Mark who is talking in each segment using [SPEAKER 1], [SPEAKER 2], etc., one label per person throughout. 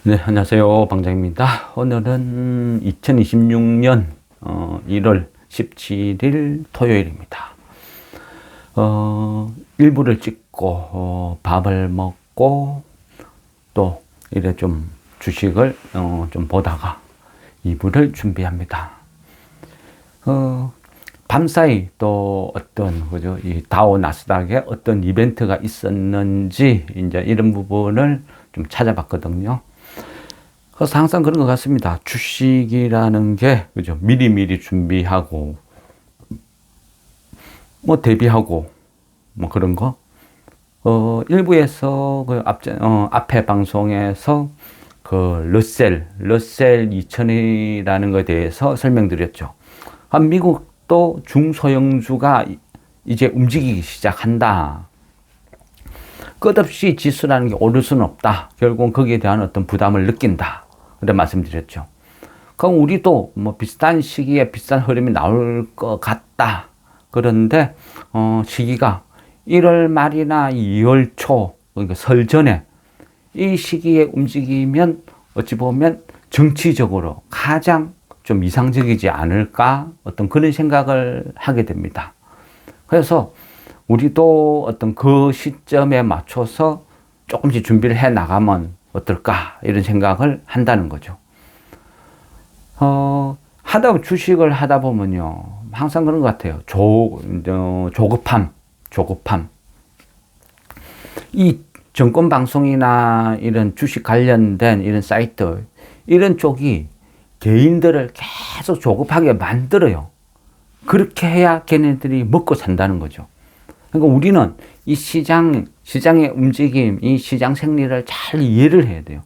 [SPEAKER 1] 네, 안녕하세요. 방장입니다. 오늘은 2026년 1월 17일 토요일입니다. 일부를 찍고 밥을 먹고 또 이래 좀 주식을 좀 보다가 2부를 준비합니다. 밤사이 또 어떤 그죠? 이 다우 나스닥에 어떤 이벤트가 있었는지 이제 이런 부분을 좀 찾아봤거든요. 그래서 항상 그런 것 같습니다. 주식이라는 게, 그죠? 미리미리 준비하고, 뭐 대비하고, 뭐 그런 거. 일부에서 앞에 방송에서 러셀 2000이라는 것에 대해서 설명드렸죠. 미국도 중소형주가 이제 움직이기 시작한다. 끝없이 지수라는 게 오를 수는 없다. 결국은 거기에 대한 어떤 부담을 느낀다. 그런 말씀드렸죠. 그럼 우리도 뭐 비슷한 시기에 비슷한 흐름이 나올 것 같다. 그런데 시기가 1월 말이나 2월 초, 그러니까 설 전에 이 시기에 움직이면 어찌 보면 정치적으로 가장 좀 이상적이지 않을까? 어떤 그런 생각을 하게 됩니다. 그래서 우리도 어떤 그 시점에 맞춰서 조금씩 준비를 해 나가면 어떨까? 이런 생각을 한다는 거죠. 주식을 하다 보면요. 항상 그런 것 같아요. 조급함. 이 정권방송이나 이런 주식 관련된 이런 사이트, 이런 쪽이 개인들을 계속 조급하게 만들어요. 그렇게 해야 걔네들이 먹고 산다는 거죠. 그러니까 우리는 이 시장의 움직임, 이 시장 생리를 잘 이해를 해야 돼요.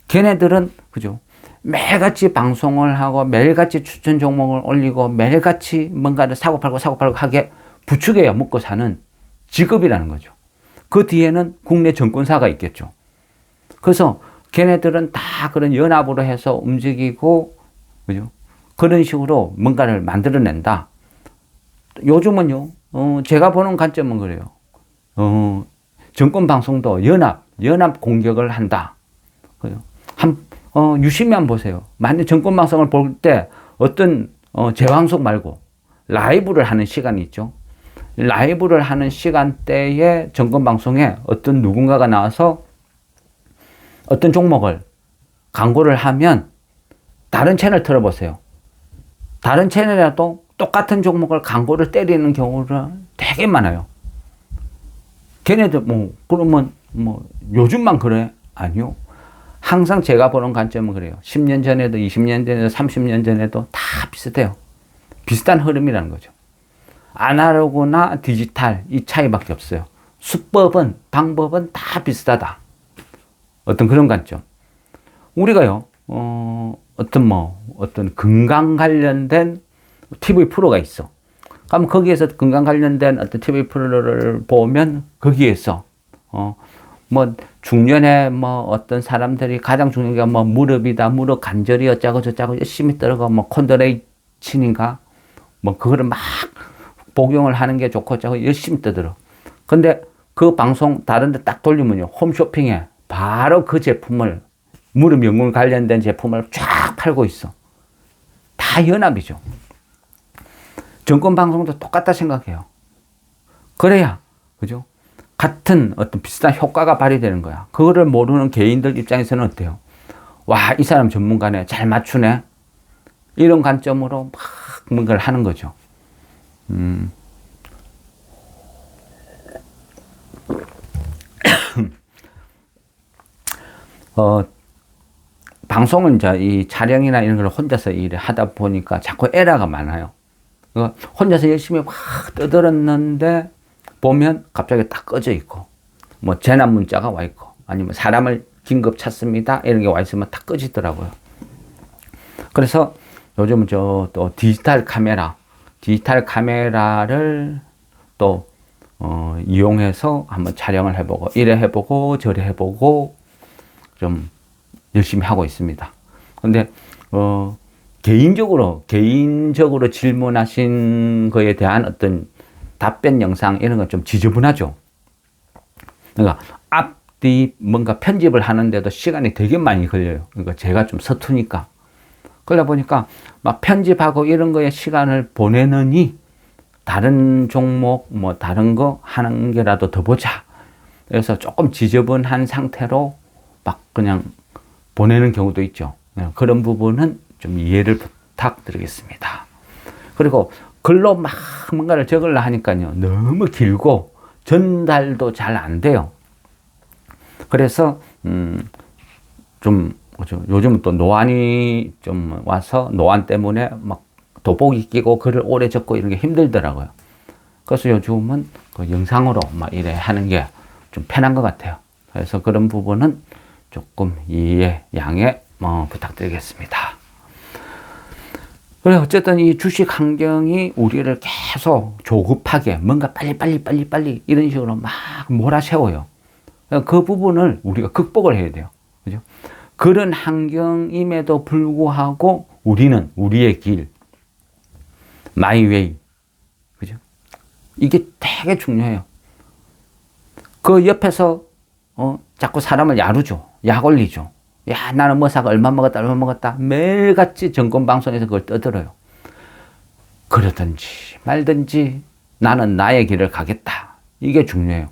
[SPEAKER 1] 걔네들은, 그죠? 매일같이 방송을 하고, 매일같이 추천 종목을 올리고, 매일같이 뭔가를 사고팔고 하게 부추겨야 먹고 사는 직업이라는 거죠. 그 뒤에는 국내 정권사가 있겠죠. 그래서 걔네들은 다 그런 연합으로 해서 움직이고, 그죠? 그런 식으로 뭔가를 만들어낸다. 요즘은요, 제가 보는 관점은 그래요. 정권 방송도 연합 공격을 한다. 유심히 보세요. 만약 정권 방송을 볼 때 어떤 재방송 말고 라이브를 하는 시간이 있죠. 라이브를 하는 시간대에 정권 방송에 어떤 누군가가 나와서 어떤 종목을 광고를 하면 다른 채널 틀어보세요. 다른 채널에도 똑같은 종목을 광고를 때리는 경우가 되게 많아요. 걔네들 그러면 요즘만 그래? 아니요. 항상 제가 보는 관점은 그래요. 10년 전에도 20년 전에도 30년 전에도 다 비슷해요. 비슷한 흐름이라는 거죠. 아날로그나 디지털 이 차이밖에 없어요. 수법은 방법은 다 비슷하다. 어떤 그런 관점. 우리가요. 어떤 건강 관련된 TV 프로가 있어. 그럼 거기에서 건강 관련된 어떤 TV 프로를 보면 거기에서 중년에 어떤 사람들이 가장 중요한 게 무릎이다, 무릎 관절이 어쩌고 저쩌고 열심히 떨어가 콘드레이친인가 그거를 막 복용을 하는 게 좋고 저쩌고 열심히 떠들어. 근데 그 방송 다른 데 딱 돌리면요. 홈쇼핑에 바로 그 제품을 무릎 연골 관련된 제품을 쫙 팔고 있어. 다 연합이죠. 정권 방송도 똑같다 생각해요. 그래야, 그죠? 같은 어떤 비슷한 효과가 발휘되는 거야. 그거를 모르는 개인들 입장에서는 어때요? 와, 이 사람 전문가네. 잘 맞추네. 이런 관점으로 막 뭔가를 하는 거죠. 방송은 이제 이 촬영이나 이런 걸 혼자서 일을 하다 보니까 자꾸 에러가 많아요. 혼자서 열심히 막 떠들었는데 보면 갑자기 딱 꺼져 있고, 재난 문자가 와 있고, 아니면 사람을 긴급 찾습니다. 이런 게 와 있으면 딱 꺼지더라고요. 그래서 요즘은 또 디지털 카메라를 또, 이용해서 한번 촬영을 해보고, 이래 해보고, 저래 해보고, 좀 열심히 하고 있습니다. 근데, 개인적으로 질문하신 거에 대한 어떤 답변 영상 이런 건 좀 지저분하죠. 그러니까 뭔가 편집을 하는데도 시간이 되게 많이 걸려요. 그러니까 제가 좀 서투니까. 그러다 보니까 막 편집하고 이런 거에 시간을 보내느니 다른 종목, 뭐 다른 거 하는 게라도 더 보자. 그래서 조금 지저분한 상태로 막 그냥 보내는 경우도 있죠. 그런 부분은 좀 이해를 부탁드리겠습니다. 그리고 글로 막 뭔가를 적으려 하니까요. 너무 길고 전달도 잘 안 돼요. 그래서 좀 요즘은 또 노안이 좀 와서 노안 때문에 막 돋보기 끼고 글을 오래 적고 이런 게 힘들더라고요. 그래서 요즘은 그 영상으로 막 이래 하는 게 좀 편한 것 같아요. 그래서 그런 부분은 조금 이해, 양해 부탁드리겠습니다. 그래 어쨌든 이 주식 환경이 우리를 계속 조급하게 뭔가 빨리 이런 식으로 막 몰아세워요. 그 부분을 우리가 극복을 해야 돼요. 그죠? 그런 환경임에도 불구하고 우리는 우리의 길, my way. 그죠? 이게 되게 중요해요. 그 옆에서 자꾸 사람을 야루죠. 약 올리죠. 야, 나는 뭐 사가 얼마 먹었다. 매일같이 정권방송에서 그걸 떠들어요. 그러든지 말든지 나는 나의 길을 가겠다. 이게 중요해요.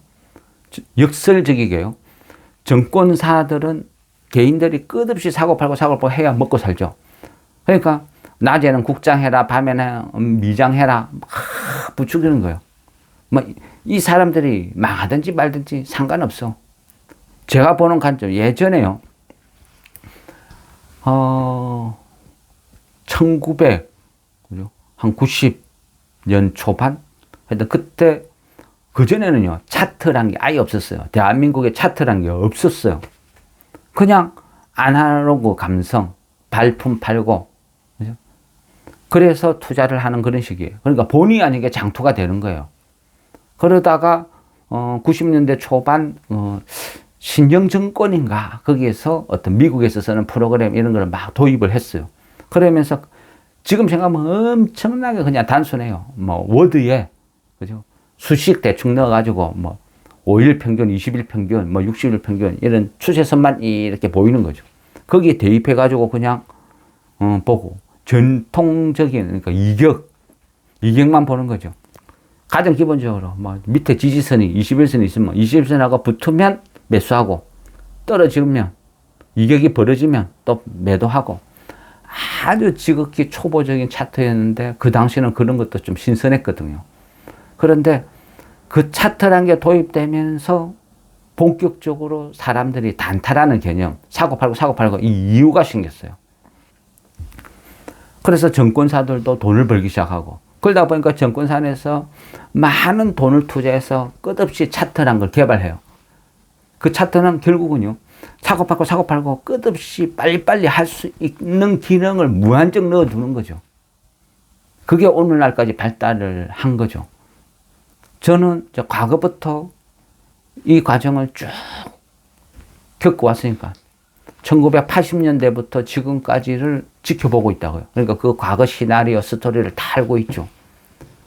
[SPEAKER 1] 역설적이게요. 정권사들은 개인들이 끝없이 사고팔고 해야 먹고 살죠. 그러니까 낮에는 국장해라, 밤에는 미장해라 막 부추기는 거예요. 뭐 이 사람들이 망하든지 말든지 상관없어. 제가 보는 관점 예전에요. 1900 한 90년 초반 하여튼 그때 그전에는요 차트란 게 아예 없었어요. 대한민국에 차트란 게 없었어요. 그냥 아날로그 감성 발품 팔고 그죠? 그래서 투자를 하는 그런 식이에요. 그러니까 본의 아니게 장투가 되는 거예요. 그러다가 90년대 초반 신영증권인가 거기에서 어떤 미국에서 쓰는 프로그램 이런 걸 막 도입을 했어요. 그러면서 지금 생각하면 엄청나게 그냥 단순해요. 뭐 워드에 그죠? 수식 대충 넣어가지고 뭐 5일 평균, 20일 평균, 뭐 60일 평균 이런 추세선만 이렇게 보이는 거죠. 거기에 대입해가지고 그냥 보고 전통적인 그러니까 이격만 보는 거죠. 가장 기본적으로 뭐 밑에 지지선이 21선이 있으면 21선하고 붙으면 매수하고 떨어지면 이격이 벌어지면 또 매도하고 아주 지극히 초보적인 차트였는데 그 당시는 그런 것도 좀 신선했거든요. 그런데 그 차트란 게 도입되면서 본격적으로 사람들이 단타라는 개념, 사고 팔고 이 이유가 생겼어요. 그래서 정권사들도 돈을 벌기 시작하고 그러다 보니까 정권사에서 많은 돈을 투자해서 끝없이 차트란 걸 개발해요. 그 차트는 결국은요. 사고 팔고 끝없이 빨리빨리 할 수 있는 기능을 무한정 넣어두는 거죠. 그게 오늘날까지 발달을 한 거죠. 저는 과거부터 이 과정을 쭉 겪어왔으니까 1980년대부터 지금까지를 지켜보고 있다고요. 그러니까 그 과거 시나리오 스토리를 다 알고 있죠.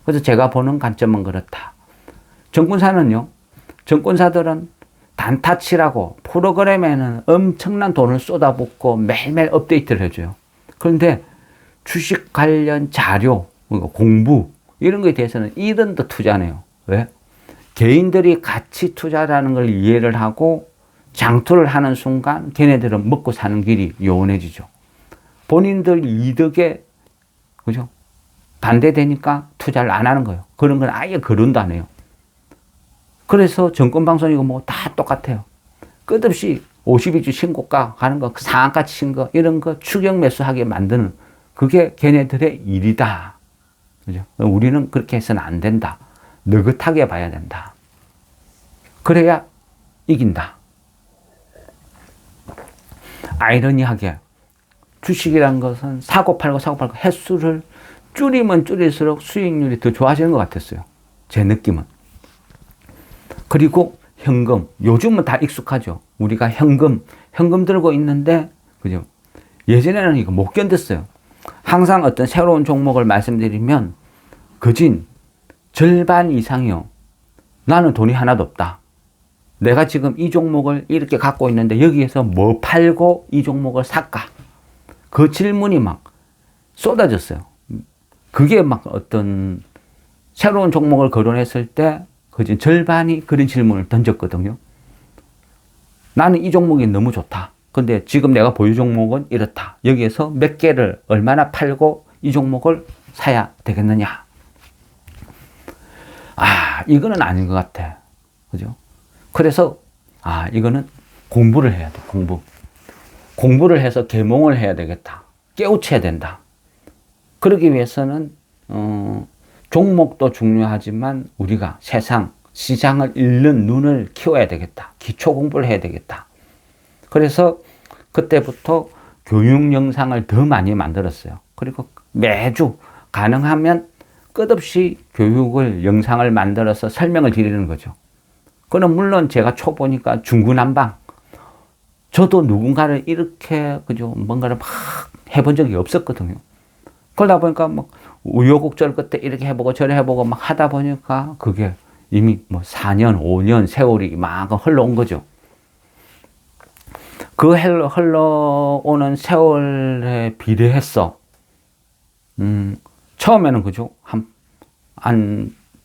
[SPEAKER 1] 그래서 제가 보는 관점은 그렇다. 정권사들은 단타치라고 프로그램에는 엄청난 돈을 쏟아붓고 매일매일 업데이트를 해줘요. 그런데 주식 관련 자료, 공부 이런 거에 대해서는 1원도 투자 안 해요. 왜? 개인들이 가치 투자라는 걸 이해를 하고 장투를 하는 순간 걔네들은 먹고 사는 길이 요원해지죠. 본인들 이득에 그죠? 반대되니까 투자를 안 하는 거예요. 그런 건 아예 거론도 안 해요. 그래서 정권방송이고 뭐 다 똑같아요. 끝없이 52주 신고가 가는 거, 상한가 친 거, 이런 거 추격 매수하게 만드는 그게 걔네들의 일이다. 그죠? 우리는 그렇게 해서는 안 된다. 느긋하게 봐야 된다. 그래야 이긴다. 아이러니하게 주식이란 것은 사고 팔고 횟수를 줄이면 줄일수록 수익률이 더 좋아지는 것 같았어요. 제 느낌은. 그리고 현금. 요즘은 다 익숙하죠. 우리가 현금 들고 있는데, 그죠? 예전에는 이거 못 견뎠어요. 항상 어떤 새로운 종목을 말씀드리면, 거진 절반 이상이요. 나는 돈이 하나도 없다. 내가 지금 이 종목을 이렇게 갖고 있는데 여기에서 뭐 팔고 이 종목을 살까? 그 질문이 막 쏟아졌어요. 그게 막 어떤 새로운 종목을 거론했을 때 그중 절반이 그런 질문을 던졌거든요. 나는 이 종목이 너무 좋다. 근데 지금 내가 보유 종목은 이렇다. 여기에서 몇 개를 얼마나 팔고 이 종목을 사야 되겠느냐. 이거는 아닌 것 같아. 그죠? 그래서, 이거는 공부를 해야 돼, 공부. 공부를 해서 계몽을 해야 되겠다. 깨우쳐야 된다. 그러기 위해서는, 종목도 중요하지만 우리가 세상, 시장을 읽는 눈을 키워야 되겠다. 기초 공부를 해야 되겠다. 그래서 그때부터 교육 영상을 더 많이 만들었어요. 그리고 매주 가능하면 끝없이 교육을, 영상을 만들어서 설명을 드리는 거죠. 그는 물론 제가 초보니까 중구난방. 저도 누군가를 이렇게, 그죠, 뭔가를 막 해본 적이 없었거든요. 그러다 보니까 막 우여곡절 끝에 이렇게 해보고 저래 해보고 막 하다 보니까 그게 이미 뭐 4년, 5년 세월이 막 흘러온 거죠. 그 흘러오는 세월에 비례했어. 처음에는 그죠? 한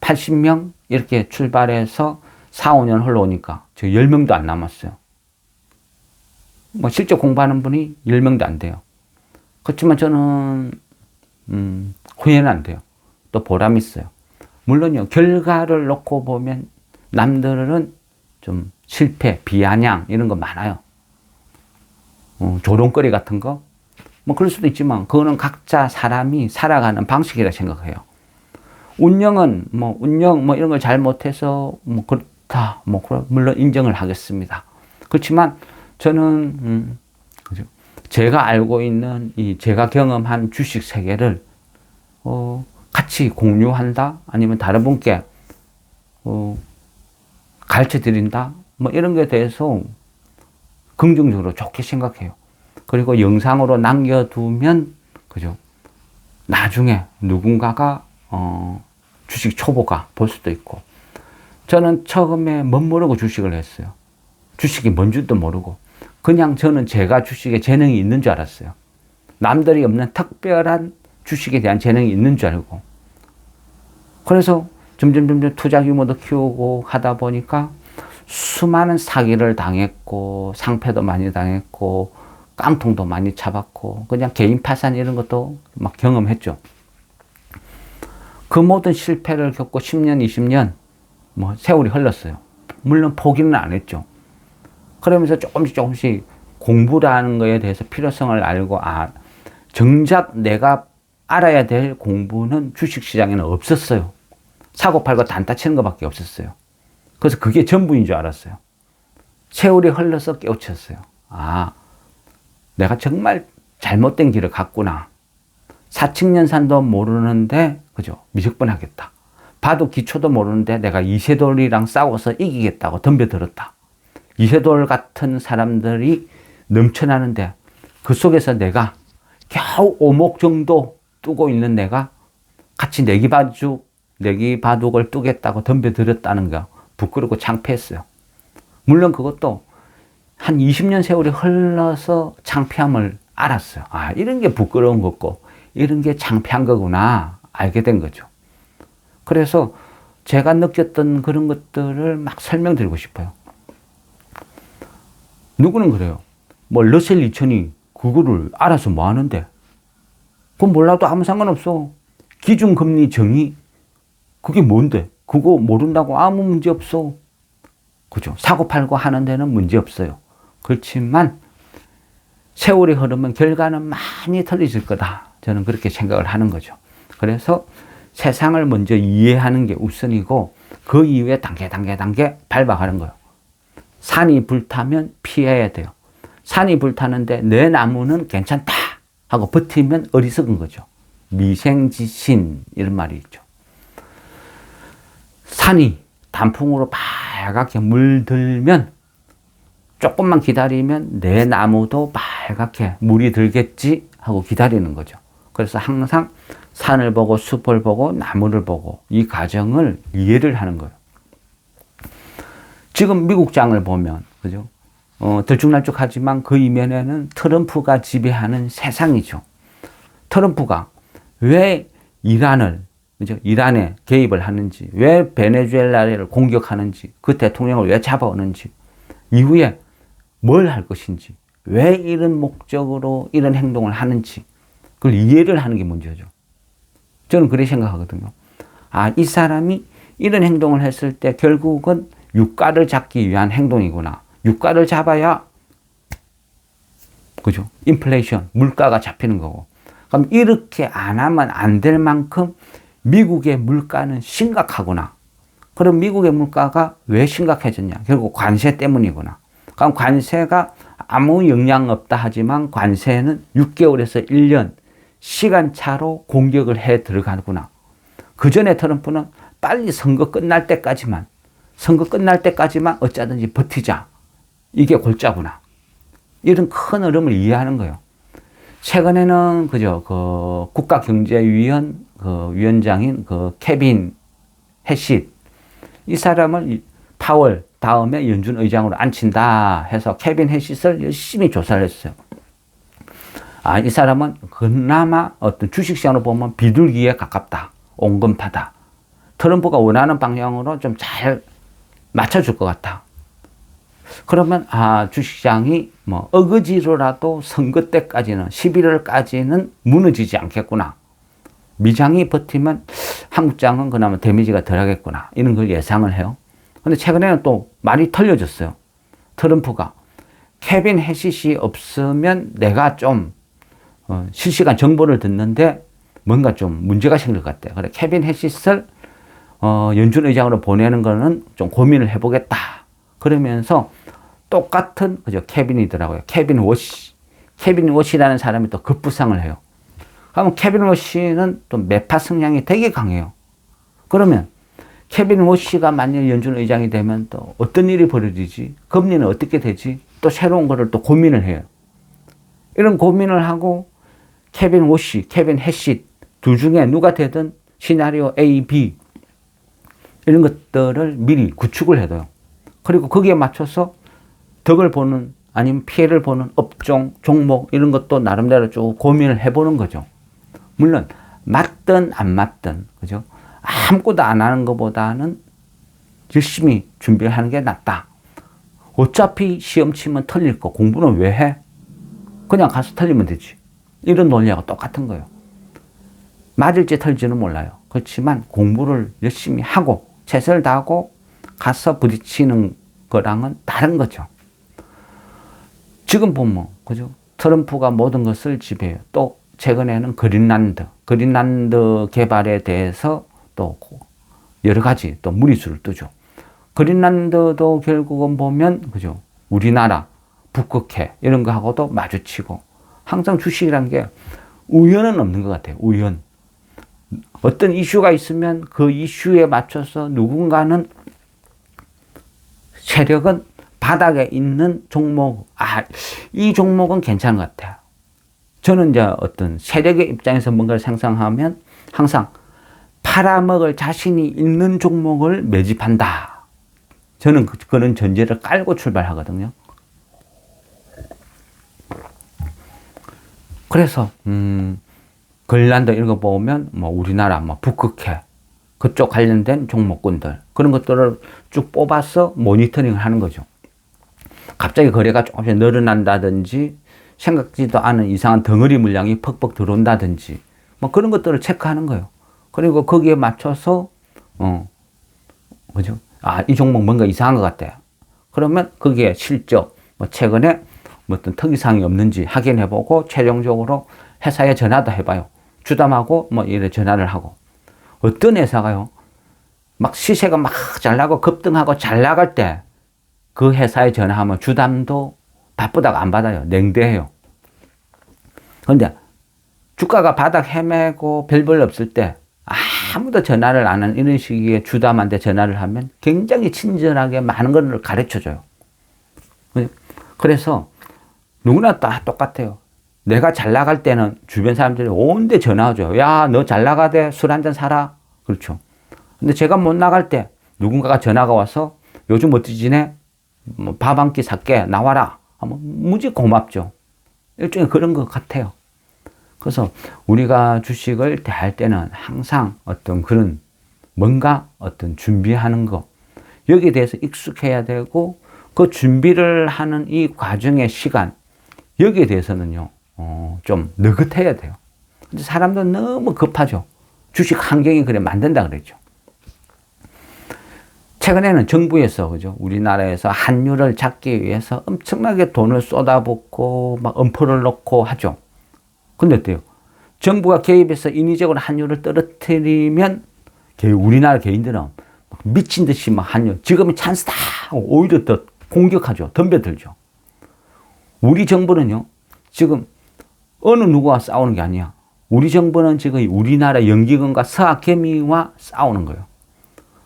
[SPEAKER 1] 80명? 이렇게 출발해서 4, 5년 흘러오니까 저 10명도 안 남았어요. 뭐 실제 공부하는 분이 10명도 안 돼요. 그렇지만 저는, 후회는 안 돼요. 또 보람 있어요. 물론요, 결과를 놓고 보면 남들은 좀 실패, 비아냥 이런 거 많아요. 조롱거리 같은 거. 뭐 그럴 수도 있지만 그거는 각자 사람이 살아가는 방식이라 생각해요. 운영 뭐 이런 걸 잘못해서 뭐 그렇다. 뭐 물론 인정을 하겠습니다. 그렇지만 저는 그죠? 제가 알고 있는 제가 경험한 주식 세계를 같이 공유한다. 아니면 다른 분께 가르쳐 드린다. 뭐 이런 것에 대해서 긍정적으로 좋게 생각해요. 그리고 영상으로 남겨두면, 그죠? 나중에 누군가가, 주식 초보가 볼 수도 있고. 저는 처음에 멋모르고 주식을 했어요. 주식이 뭔 줄도 모르고. 그냥 저는 제가 주식에 재능이 있는 줄 알았어요. 남들이 없는 특별한 주식에 대한 재능이 있는 줄 알고. 그래서 점점 투자 규모도 키우고 하다 보니까 수많은 사기를 당했고, 상패도 많이 당했고, 깡통도 많이 잡았고, 그냥 개인 파산 이런 것도 막 경험했죠. 그 모든 실패를 겪고 10년, 20년, 뭐 세월이 흘렀어요. 물론 포기는 안 했죠. 그러면서 조금씩 공부라는 거에 대해서 필요성을 알고, 정작 내가 알아야 될 공부는 주식시장에는 없었어요. 사고팔고 단타 치는 것밖에 없었어요. 그래서 그게 전부인 줄 알았어요. 세월이 흘러서 깨우쳤어요. 내가 정말 잘못된 길을 갔구나. 사칙연산도 모르는데, 그죠? 미적분하겠다. 봐도 기초도 모르는데 내가 이세돌이랑 싸워서 이기겠다고 덤벼들었다. 이세돌 같은 사람들이 넘쳐나는데 그 속에서 내가 겨우 오목 정도 뜨고 있는 내가 같이 내기바둑을 뜨겠다고 덤벼들었다는 거 부끄럽고 창피했어요. 물론 그것도 한 20년 세월이 흘러서 창피함을 알았어요. 이런 게 부끄러운 거고 이런 게 창피한 거구나 알게 된 거죠. 그래서 제가 느꼈던 그런 것들을 막 설명드리고 싶어요. 누구는 그래요. 뭐 러셀 2000이 그거를 알아서 뭐 하는데? 그건 몰라도 아무 상관없어. 기준금리 정의 그게 뭔데? 그거 모른다고 아무 문제 없어. 그죠? 사고 팔고 하는 데는 문제 없어요. 그렇지만 세월이 흐르면 결과는 많이 틀려질 거다. 저는 그렇게 생각을 하는 거죠. 그래서 세상을 먼저 이해하는 게 우선이고 그 이후에 단계 밟아가는 거예요. 산이 불타면 피해야 돼요. 산이 불타는데 내 나무는 괜찮다 하고 버티면 어리석은 거죠. 미생지신 이런 말이 있죠. 산이 단풍으로 빨갛게 물들면 조금만 기다리면 내 나무도 빨갛게 물이 들겠지 하고 기다리는 거죠. 그래서 항상 산을 보고 숲을 보고 나무를 보고 이 과정을 이해를 하는 거예요. 지금 미국장을 보면, 그죠? 들쭉날쭉하지만 그 이면에는 트럼프가 지배하는 세상이죠. 트럼프가 왜 이란을, 그죠? 이란에 개입을 하는지, 왜 베네수엘라를 공격하는지, 그 대통령을 왜 잡아오는지, 이후에 뭘 할 것인지, 왜 이런 목적으로 이런 행동을 하는지, 그걸 이해를 하는 게 문제죠. 저는 그렇게 생각하거든요. 아, 이 사람이 이런 행동을 했을 때 결국은 유가를 잡기 위한 행동이구나. 유가를 잡아야, 그죠? 인플레이션, 물가가 잡히는 거고. 그럼 이렇게 안 하면 안 될 만큼 미국의 물가는 심각하구나. 그럼 미국의 물가가 왜 심각해졌냐? 결국 관세 때문이구나. 그럼 관세가 아무 영향 없다 하지만 관세는 6개월에서 1년 시간차로 공격을 해 들어가구나. 그 전에 트럼프는 빨리 선거 끝날 때까지만 어쩌든지 버티자. 이게 골자구나. 이런 큰 흐름을 이해하는 거예요. 최근에는 그죠, 국가경제위원 위원장인 케빈 해시, 이 사람을 파월 다음에 연준 의장으로 앉힌다 해서 케빈 해시를 열심히 조사를 했어요. 아, 이 사람은 그나마 어떤 주식시장으로 보면 비둘기에 가깝다. 온건파다. 트럼프가 원하는 방향으로 좀 잘 맞춰줄 것 같다. 그러면 주식시장이 뭐 어거지로라도 선거 때까지는 11월까지는 무너지지 않겠구나. 미장이 버티면 한국장은 그나마 데미지가 덜하겠구나. 이런 걸 예상을 해요. 근데 최근에는 또 말이 틀려졌어요. 트럼프가 케빈 해시시 없으면 내가 좀 실시간 정보를 듣는데 뭔가 좀 문제가 생길 것 같아. 그래 케빈 해시를 연준 의장으로 보내는 거는 좀 고민을 해보겠다. 그러면서 똑같은 그죠 케빈이더라고요. 케빈 워시라는 사람이 또 급부상을 해요. 그러면 케빈 워시는 또 매파 성향이 되게 강해요. 그러면 케빈 워시가 만약 연준 의장이 되면 또 어떤 일이 벌어지지? 금리는 어떻게 되지? 또 새로운 거를 또 고민을 해요. 이런 고민을 하고 케빈 워시, 케빈 해시 둘 중에 누가 되든 시나리오 A, B 이런 것들을 미리 구축을 해둬요. 그리고 거기에 맞춰서 덕을 보는 아니면 피해를 보는 업종, 종목 이런 것도 나름대로 쭉 고민을 해보는 거죠. 물론 맞든 안 맞든 그죠? 아무것도 안 하는 것보다는 열심히 준비를 하는 게 낫다. 어차피 시험 치면 틀릴 거 공부는 왜 해? 그냥 가서 틀리면 되지. 이런 논리하고 똑같은 거예요. 맞을지 틀릴지는 몰라요. 그렇지만 공부를 열심히 하고 최선을 다하고 가서 부딪히는 거랑은 다른 거죠. 지금 보면 그죠? 트럼프가 모든 것을 지배해요. 또 최근에는 그린란드 개발에 대해서 또 여러 가지 또 무리수를 뜨죠. 그린란드도 결국은 보면 그죠? 우리나라 북극해 이런 거하고도 마주치고 항상 주식이란 게 우연은 없는 것 같아요. 우연. 어떤 이슈가 있으면 그 이슈에 맞춰서 누군가는 세력은 바닥에 있는 종목, 이 종목은 괜찮은 것 같아요. 저는 이제 어떤 세력의 입장에서 뭔가를 상상하면 항상 팔아먹을 자신이 있는 종목을 매집한다. 저는 그런 전제를 깔고 출발하거든요. 그래서 그린란드 이런 거 보면 뭐 우리나라 뭐 북극해 그쪽 관련된 종목군들 그런 것들을 쭉 뽑아서 모니터링을 하는 거죠. 갑자기 거래가 조금씩 늘어난다든지 생각지도 않은 이상한 덩어리 물량이 퍽퍽 들어온다든지 뭐 그런 것들을 체크하는 거예요. 그리고 거기에 맞춰서 그죠? 이 종목 뭔가 이상한 것 같아. 그러면 거기에 실적 뭐 최근에 뭐 어떤 특이사항이 없는지 확인해보고 최종적으로 회사에 전화도 해봐요. 주담하고 뭐 이래 전화를 하고 어떤 회사가요 막 시세가 막 잘 나고 급등하고 잘 나갈 때 그 회사에 전화하면 주담도 바쁘다고 안 받아요. 냉대해요. 그런데 주가가 바닥 헤매고 별볼 없을 때 아무도 전화를 안 하는 이런 시기에 주담한테 전화를 하면 굉장히 친절하게 많은 걸 가르쳐줘요. 그래서 누구나 다 똑같아요. 내가 잘 나갈 때는 주변 사람들이 온데 전화하죠. 야, 너 잘 나가대. 술 한잔 사라. 그렇죠. 근데 제가 못 나갈 때 누군가가 전화가 와서 요즘 어떻게 지내? 뭐 밥 한 끼 살게. 나와라. 하면 무지 고맙죠. 일종의 그런 것 같아요. 그래서 우리가 주식을 대할 때는 항상 어떤 그런 뭔가 어떤 준비하는 거, 여기에 대해서 익숙해야 되고, 그 준비를 하는 이 과정의 시간, 여기에 대해서는요, 좀 느긋해야 돼요. 근데 사람들은 너무 급하죠. 주식 환경이 그래 만든다 그랬죠. 최근에는 정부에서, 그죠? 우리나라에서 환율을 잡기 위해서 엄청나게 돈을 쏟아붓고, 막 엄포를 넣고 하죠. 근데 어때요? 정부가 개입해서 인위적으로 환율을 떨어뜨리면, 우리나라 개인들은 미친 듯이 막 환율, 지금이 찬스다! 오히려 더 공격하죠. 덤벼들죠. 우리 정부는요, 지금 어느 누구와 싸우는 게 아니야. 우리 정부는 지금 우리나라 연기금과 서학개미와 싸우는 거예요.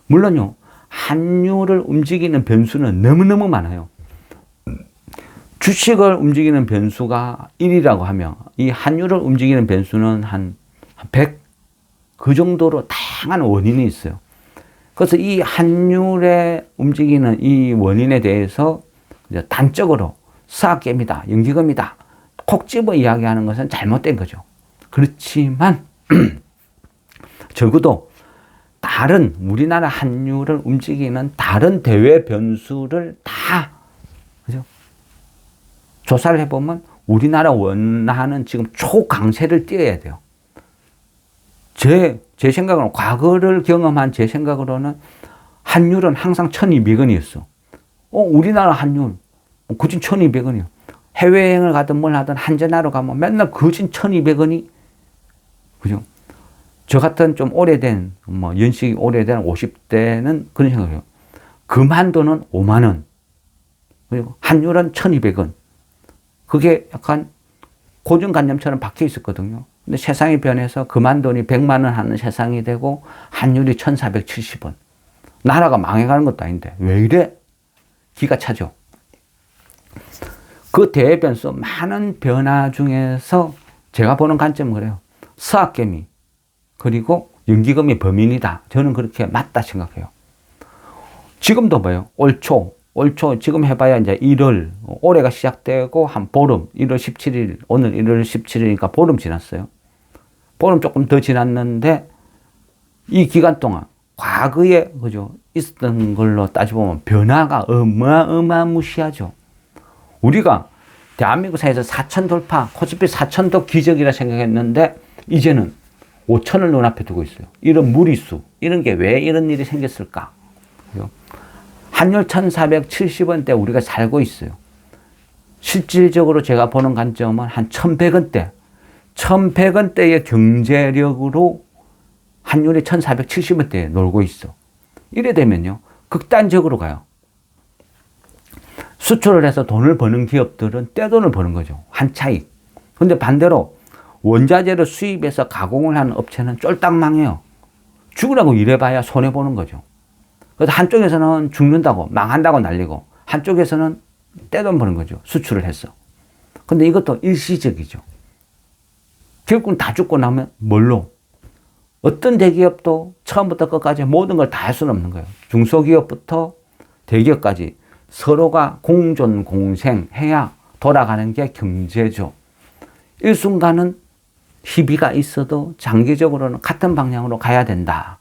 [SPEAKER 1] 물론요, 환율을 움직이는 변수는 너무너무 많아요. 주식을 움직이는 변수가 1이라고 하면 이 환율을 움직이는 변수는 한 100? 그 정도로 다양한 원인이 있어요. 그래서 이 환율에 움직이는 이 원인에 대해서 이제 단적으로 서학개미다, 연기금이다, 콕 집어 이야기하는 것은 잘못된 거죠. 그렇지만 적어도 다른 우리나라 환율을 움직이는 다른 대외 변수를 다, 그죠? 조사를 해보면 우리나라 원화는 지금 초강세를 띄어야 돼요. 제 생각으로는, 과거를 경험한 제 생각으로는 환율은 항상 1200원이었어. 우리나라 환율, 그진 1200원이요. 해외여행을 가든 뭘 하든 한전하러 가면 맨날 그진 1200원이, 그죠? 저 같은 좀 오래된, 연식이 오래된 50대는 그런 생각이에요. 금한도는 5만원. 그리고 환율은 1200원. 그게 약간 고정관념처럼 박혀 있었거든요. 근데 세상이 변해서 금한돈이 100만원 하는 세상이 되고 환율이 1470원. 나라가 망해가는 것도 아닌데 왜 이래? 기가 차죠. 그 대변수 많은 변화 중에서 제가 보는 관점은 그래요. 서학개미 그리고 연기금이 범인이다. 저는 그렇게 맞다 생각해요. 지금도 뭐예요? 올 초 지금 해봐야 이제 1월, 올해가 시작되고 한 보름, 1월 17일, 오늘 1월 17일이니까 보름 지났어요. 보름 조금 더 지났는데 이 기간 동안 과거에, 그죠? 있었던 걸로 따져보면 변화가 어마어마무시하죠. 우리가 대한민국 사회에서 4천 돌파, 코스피 4천도 기적이라 생각했는데 이제는 5천을 눈앞에 두고 있어요. 이런 무리수, 이런 게 왜 이런 일이 생겼을까? 그죠? 환율 1470원대 우리가 살고 있어요. 실질적으로 제가 보는 관점은 한 1100원대, 1100원대의 경제력으로 환율이 1470원대에 놀고 있어. 이래 되면요, 극단적으로 가요. 수출을 해서 돈을 버는 기업들은 떼돈을 버는 거죠. 한 차익. 근데 반대로 원자재를 수입해서 가공을 하는 업체는 쫄딱 망해요. 죽으라고 일해봐야 손해보는 거죠. 그래서 한쪽에서는 죽는다고, 망한다고 난리고, 한쪽에서는 떼돈 버는 거죠. 수출을 했어. 근데 이것도 일시적이죠. 결국은 다 죽고 나면 뭘로? 어떤 대기업도 처음부터 끝까지 모든 걸 다 할 수는 없는 거예요. 중소기업부터 대기업까지 서로가 공존, 공생해야 돌아가는 게 경제죠. 일순간은 희비가 있어도 장기적으로는 같은 방향으로 가야 된다.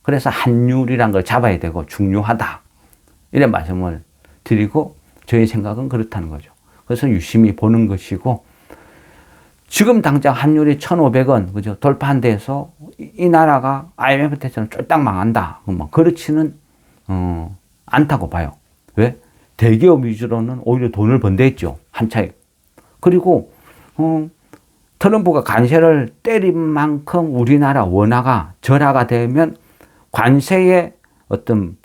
[SPEAKER 1] 그래서 환율이란 걸 잡아야 되고 중요하다. 이런 말씀을 드리고 저의 생각은 그렇다는 거죠. 그래서 유심히 보는 것이고 지금 당장 환율이 1,500원 그죠? 돌파한 데서 이 나라가 IMF 때처럼 쫄딱 망한다. 뭐 그렇지는 않다고 봐요. 왜? 대기업 위주로는 오히려 돈을 번다 했죠. 한 차익. 그리고 트럼프가 관세를 때린 만큼 우리나라 원화가 절하가 되면 관세의 어떤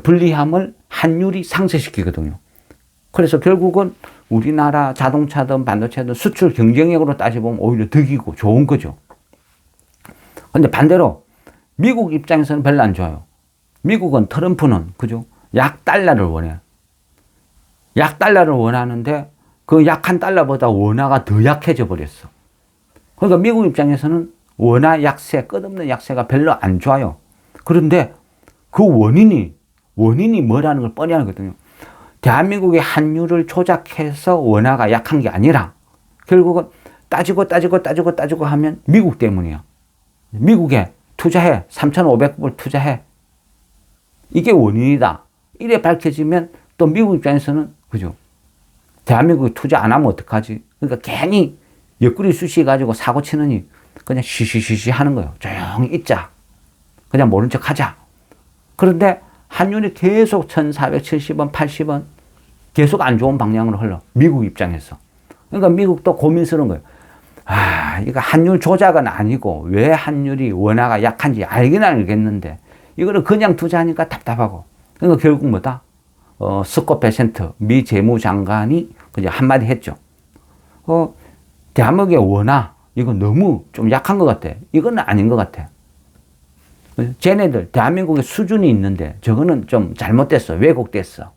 [SPEAKER 1] 불리함을 환율이 상쇄시키거든요. 그래서 결국은 우리나라 자동차든 반도체든 수출 경쟁력으로 따져보면 오히려 득이고 좋은 거죠. 근데 반대로 미국 입장에서는 별로 안 좋아요. 미국은 트럼프는, 그죠? 약달러를 원해요. 약달러를 원하는데 그 약한 달러보다 원화가 더 약해져 버렸어. 그러니까 미국 입장에서는 원화 약세, 끝없는 약세가 별로 안 좋아요. 그런데 그 원인이 원인이 뭐라는 걸 뻔히 알거든요. 대한민국의 환율을 조작해서 원화가 약한 게 아니라 결국은 따지고 하면 미국 때문이야. 미국에 투자해. 3,500불 투자해. 이게 원인이다. 이래 밝혀지면 또 미국 입장에서는 그죠? 대한민국에 투자 안 하면 어떡하지? 그러니까 괜히 옆구리 쑤시가지고 사고 치느니 그냥 쉬쉬쉬쉬 하는 거예요. 조용히 있자. 그냥 모른 척 하자. 그런데 환율이 계속 1,470원, 80원 계속 안 좋은 방향으로 흘러. 미국 입장에서. 그러니까 미국도 고민스러운 거예요. 아, 이거 환율 조작은 아니고 왜 환율이 원화가 약한지 알긴 알겠는데 이거를 그냥 투자하니까 답답하고. 그러니까 결국 뭐다? 스콧 베센트 미 재무장관이 그냥 한마디 했죠. 대한민국의 원화 이거 너무 좀 약한 것 같아. 이건 아닌 것 같아. 쟤네들 대한민국의 수준이 있는데 저거는 좀 잘못됐어. 왜곡됐어.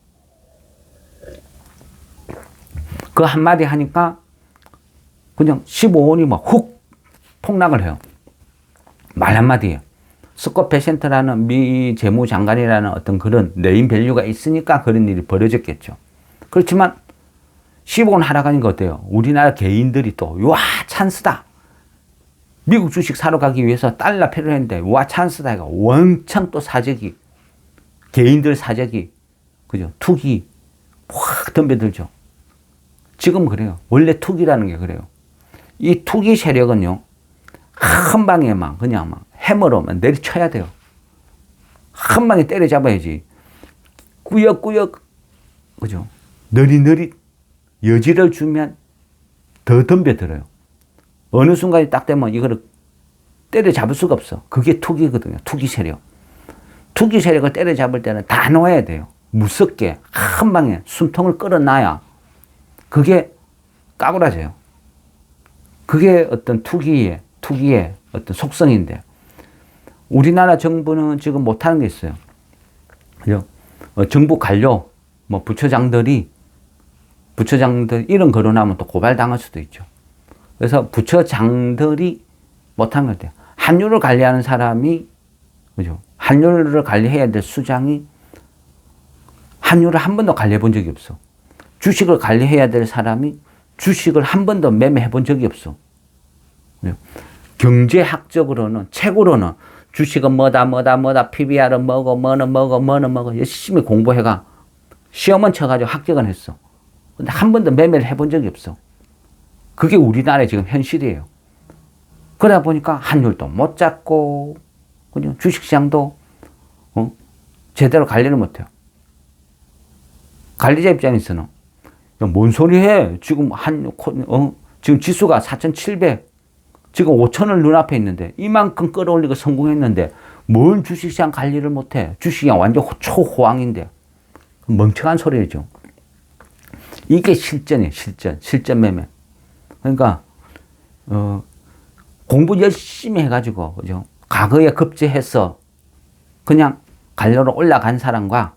[SPEAKER 1] 그 한마디 하니까 그냥 15원이 막 훅 폭락을 해요. 말 한마디예요. 스콧 베센트라는 미 재무장관이라는 어떤 그런 네임 밸류가 있으니까 그런 일이 벌어졌겠죠. 그렇지만 15원 하락하니까 어때요? 우리나라 개인들이 또 와 찬스다. 미국 주식 사러 가기 위해서 달러 필요했는데 와 찬스다. 이거 원창 또 사재기 개인들 사재기 그죠? 투기 확 덤벼들죠. 지금 그래요. 원래 투기라는 게 그래요. 이 투기 세력은요. 한 방에 막 그냥 막 해머로만 내리쳐야 돼요. 한 방에 때려잡아야지. 꾸역꾸역 그죠? 느릿느릿 여지를 주면 더 덤벼들어요. 어느 순간이 딱 되면 이거를 때려잡을 수가 없어. 그게 투기거든요. 투기 세력. 투기 세력을 때려잡을 때는 다 놓아야 돼요. 무섭게 한 방에 숨통을 끌어놔야 그게 까불어져요. 그게 어떤 투기의 어떤 속성인데 우리나라 정부는 지금 못하는 게 있어요. 그죠? 정부 관료, 뭐 부처장들이 이런 거론하면 또 고발당할 수도 있죠. 그래서 부처장들이 못한 것 같아요. 환율을 관리하는 사람이, 그죠? 환율을 관리해야 될 수장이 환율을 한 번도 관리해 본 적이 없어. 주식을 관리해야 될 사람이 주식을 한 번도 매매해 본 적이 없어. 경제학적으로는, 책으로는 주식은 뭐다, PBR은 뭐는 먹어. 열심히 공부해가 시험은 쳐가지고 합격은 했어. 근데 한 번도 매매를 해본 적이 없어. 그게 우리나라의 지금 현실이에요. 그러다 보니까 환율도 못 잡고, 그냥 주식시장도, 제대로 관리를 못해요. 관리자 입장에서는, 뭔 소리 해? 지금 지금 지수가 4,700, 지금 5,000을 눈앞에 있는데, 이만큼 끌어올리고 성공했는데, 뭘 주식시장 관리를 못해? 주식시장 완전 초호황인데. 멍청한 소리죠. 이게 실전이에요, 실전 매매. 그러니까, 공부 열심히 해가지고, 그죠? 과거에 급제해서 그냥 관료로 올라간 사람과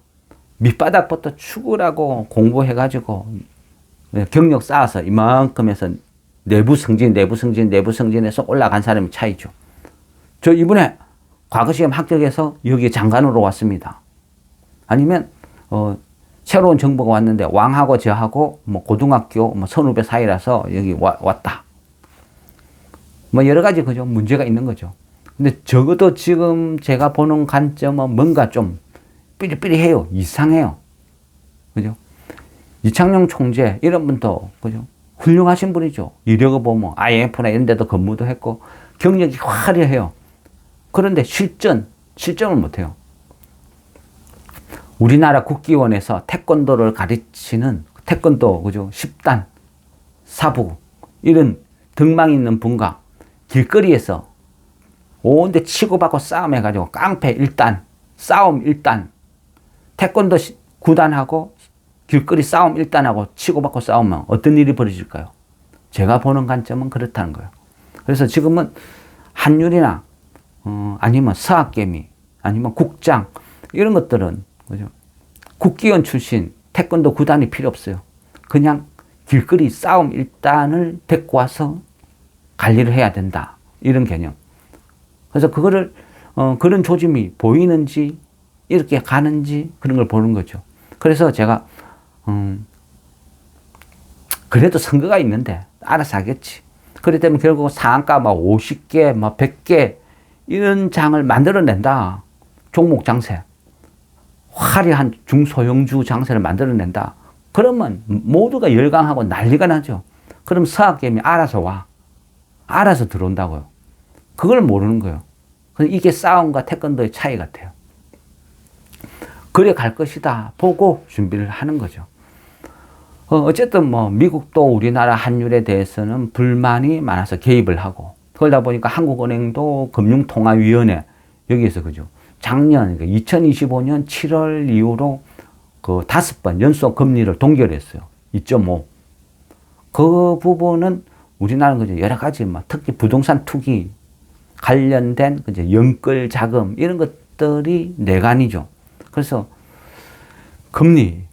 [SPEAKER 1] 밑바닥부터 축으라고 공부해가지고 경력 쌓아서 이만큼 해서 내부 승진해서 올라간 사람의 차이죠. 저 이번에 과거 시험 합격해서 여기 장관으로 왔습니다. 아니면, 새로운 정부가 왔는데 왕하고 저하고 뭐 고등학교 뭐 선후배 사이라서 여기 왔다. 뭐 여러 가지 그죠 문제가 있는 거죠. 근데 적어도 지금 제가 보는 관점은 뭔가 좀 삐리삐리해요. 이상해요. 그죠? 이창용 총재 이런 분도 그죠 훌륭하신 분이죠. 이력을 보면 IMF나 이런 데도 근무도 했고 경력이 화려해요. 그런데 실전을 못해요. 우리나라 국기원에서 태권도를 가르치는 태권도 그죠 10단 사부 이런 등망 있는 분과 길거리에서 온데 치고받고 싸움해가지고 깡패 1단 싸움 1단 태권도 9단하고 길거리 싸움 1단하고 치고받고 싸우면 어떤 일이 벌어질까요? 제가 보는 관점은 그렇다는 거예요. 그래서 지금은 환율이나 아니면 서학개미 아니면 국장 이런 것들은 그죠? 국기원 출신 태권도 9단이 필요 없어요. 그냥 길거리 싸움 1단을 데리고 와서 관리를 해야 된다. 이런 개념. 그래서 그거를 그런 조짐이 보이는지 이렇게 가는지 그런 걸 보는 거죠. 그래서 제가 그래도 선거가 있는데 알아서 하겠지. 그렇기 때문에 결국 상한가 막 50개, 막 100개 이런 장을 만들어낸다. 종목 장세. 화려한 중소형주 장세를 만들어낸다. 그러면 모두가 열광하고 난리가 나죠. 그럼 서학개미 알아서 와. 알아서 들어온다고요. 그걸 모르는 거예요. 이게 싸움과 태권도의 차이 같아요. 그래 갈 것이다 보고 준비를 하는 거죠. 어쨌든 뭐 미국도 우리나라 환율에 대해서는 불만이 많아서 개입을 하고, 그러다 보니까 한국은행도 금융통화위원회 여기에서 그죠. 작년 2025년 7월 이후로 그 5번 연속 금리를 동결했어요. 2.5. 그 부분은 우리나라는 그죠. 여러 가지 뭐 특히 부동산 투기 관련된 그죠. 연끌 자금 이런 것들이 내관이죠. 그래서 금리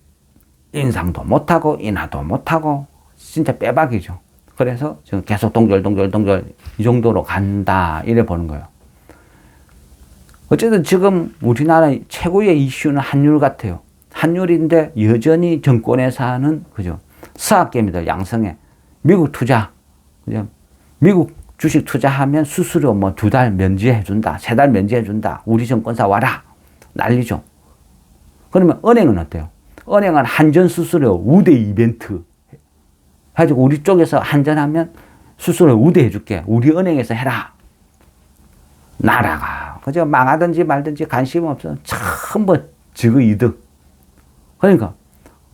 [SPEAKER 1] 인상도 못하고 인하도 못하고 진짜 빼박이죠. 그래서 지금 계속 동절 이 정도로 간다 이래 보는 거예요. 어쨌든 지금 우리나라 최고의 이슈는 환율 같아요. 환율인데 여전히 정권에서는 그죠. 서학개미들 양성해. 미국 투자. 그죠. 미국 주식 투자하면 수수료 뭐 2달 면제해준다. 3달 면제해준다. 우리 정권사 와라. 난리죠. 그러면 은행은 어때요? 은행은 한전 수수료 우대 이벤트 해가지고 우리 쪽에서 한전하면 수수료 우대해줄게. 우리 은행에서 해라. 나라가 그죠? 망하든지 말든지 관심 없어. 전부 저거 이득. 그러니까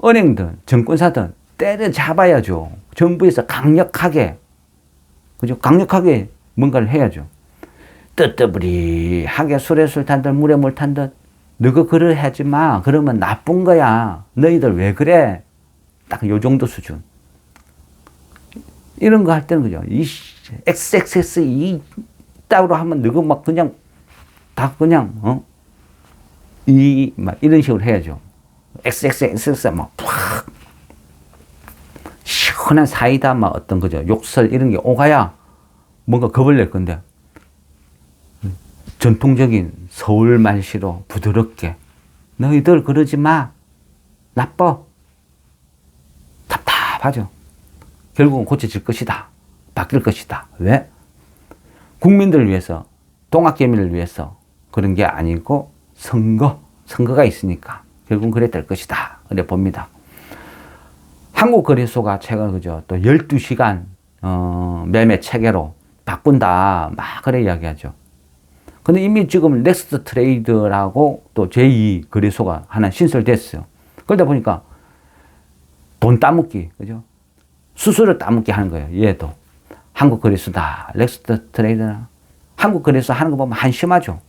[SPEAKER 1] 은행든 정권사든 때려잡아야죠. 정부에서 강력하게 그죠? 강력하게 뭔가를 해야죠. 뜨뜨부리하게 술에 술 탄 듯 물에 물 탄 듯 너가 그래 하지 마. 그러면 나쁜 거야. 너희들 왜 그래? 딱 요 정도 수준. 이런 거 할 때는 그죠? 이 XXX 이 따로 하면 너가 막 그냥 다 그냥 막 이런 식으로 해야죠. XXX 막 팍 시원한 사이다 막 어떤 거죠. 욕설 이런 게 오가야 뭔가 겁을 낼 건데 전통적인 서울 말씨로 부드럽게 너희들 그러지 마. 나빠. 답답하죠. 결국은 고쳐질 것이다. 바뀔 것이다. 왜? 국민들을 위해서, 동학개미를 위해서 그런 게 아니고 선거가 있으니까 결국은 그래 될 것이다. 그래 봅니다. 한국거래소가 최근 그죠. 또 12시간 매매 체계로 바꾼다. 막 그래 이야기하죠. 근데 이미 지금 넥스트 트레이드라고 또 제2 거래소가 하나 신설됐어요. 그러다 보니까 돈 따먹기, 그죠? 수수료 따먹기 하는 거예요. 얘도. 한국 거래소다. 넥스트 트레이드나. 한국 거래소 하는 거 보면 한심하죠.